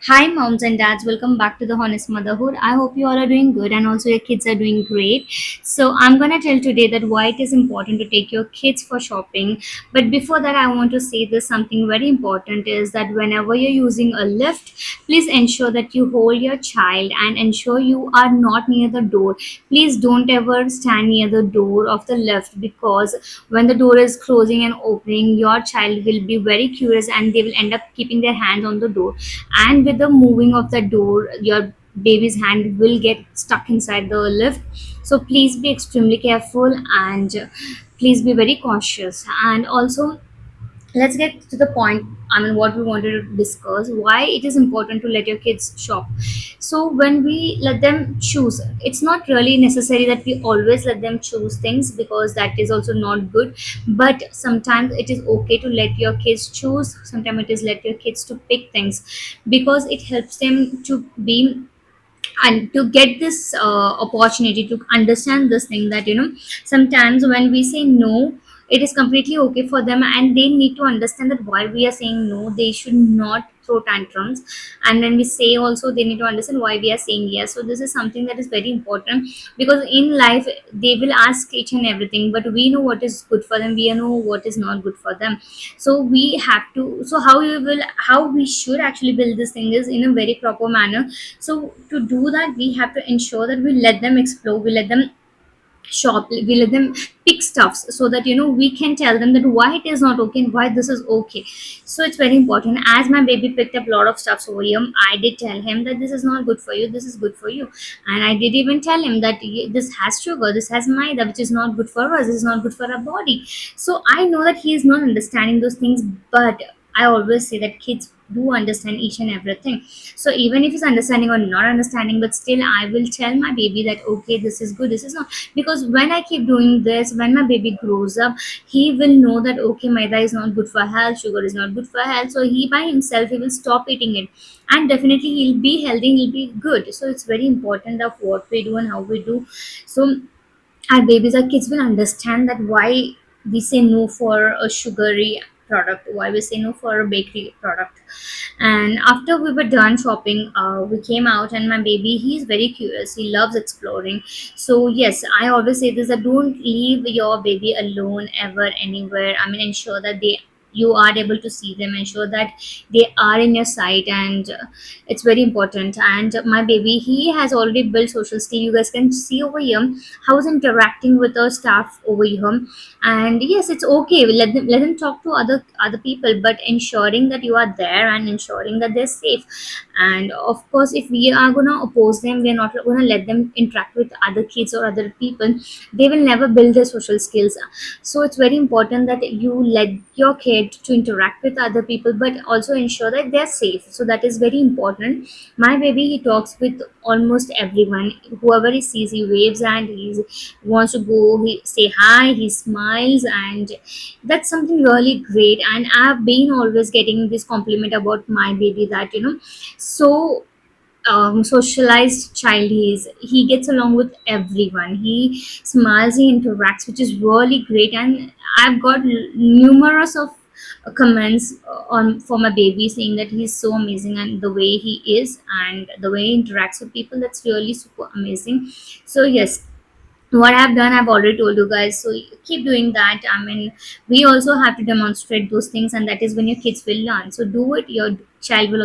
Hi, moms and dads. Welcome back to the Honest Motherhood. I hope you all are doing good and also your kids are doing great. So, I'm going to tell today that why it is important to take your kids for shopping. But before that, I want to say this something very important is that whenever you're using a lift, please ensure that you hold your child and ensure you are not near the door. Please don't ever stand near the door of the lift because when the door is closing and opening, your child will be very curious and they will end up keeping their hands on the door, and with the moving of the door your baby's hand will get stuck inside the lift. So please be extremely careful and please be very cautious. And also, let's get to the point. I mean, what we wanted to discuss, why it is important to let your kids shop. So when we let them choose, it's not really necessary that we always let them choose things because that is also not good. But sometimes it is okay to let your kids choose, sometimes it is let your kids to pick things because it helps them to be and to get this opportunity to understand this thing that sometimes when we say no, it is completely okay for them and they need to understand that why we are saying no. They should not throw tantrums, and when we say also they need to understand why we are saying yes. So this is something that is very important because in life they will ask each and everything, but we know what is good for them, we know what is not good for them. So we have to, so how we should actually build this thing is in a very proper manner. So to do that we have to ensure that we let them explore, we let them shop, we let them pick stuffs so that we can tell them that why it is not okay and why this is okay. So it's very important. As my baby picked up a lot of stuffs over here, I did tell him that this is not good for you, this is good for you. And I did even tell him that this has sugar, this has maida, which is not good for us, this is not good for our body. So I know that he is not understanding those things, but I always say that kids do understand each and everything. So even if he's understanding or not understanding, but still I will tell my baby that okay, this is good, this is not. Because when I keep doing this, when my baby grows up, he will know that okay, maida is not good for health, sugar is not good for health, so he by himself he will stop eating it, and definitely he'll be healthy, he'll be good. So it's very important of what we do and how we do. So our babies, our kids will understand that why we say no for a sugary product, why we say no for a bakery product. And after we were done shopping, we came out and my baby, he's very curious, he loves exploring. So yes, I always say this, that don't leave your baby alone ever anywhere. I mean, ensure that they, you are able to see them, ensure that they are in your sight, and it's very important. And my baby, he has already built social skill. You guys can see over here how he's interacting with the staff over here. And yes, it's okay, let them talk to other people, but ensuring that you are there and ensuring that they're safe. And of course, if we are going to oppose them, we're not going to let them interact with other kids or other people, they will never build their social skills. So it's very important that you let your kid to interact with other people, but also ensure that they're safe. So that is very important. My baby, he talks with almost everyone, whoever he sees, he waves and he wants to go, he say hi, he smiles, and that's something really great. And I've been always getting this compliment about my baby that so socialized child he is, he gets along with everyone, he smiles, he interacts, which is really great. And I've got numerous of comments on for my baby saying that he's so amazing and the way he is and the way he interacts with people, that's really super amazing. So yes, what I've done, I've already told you guys, so keep doing that. I mean, we also have to demonstrate those things, and that is when your kids will learn. So do it, your child will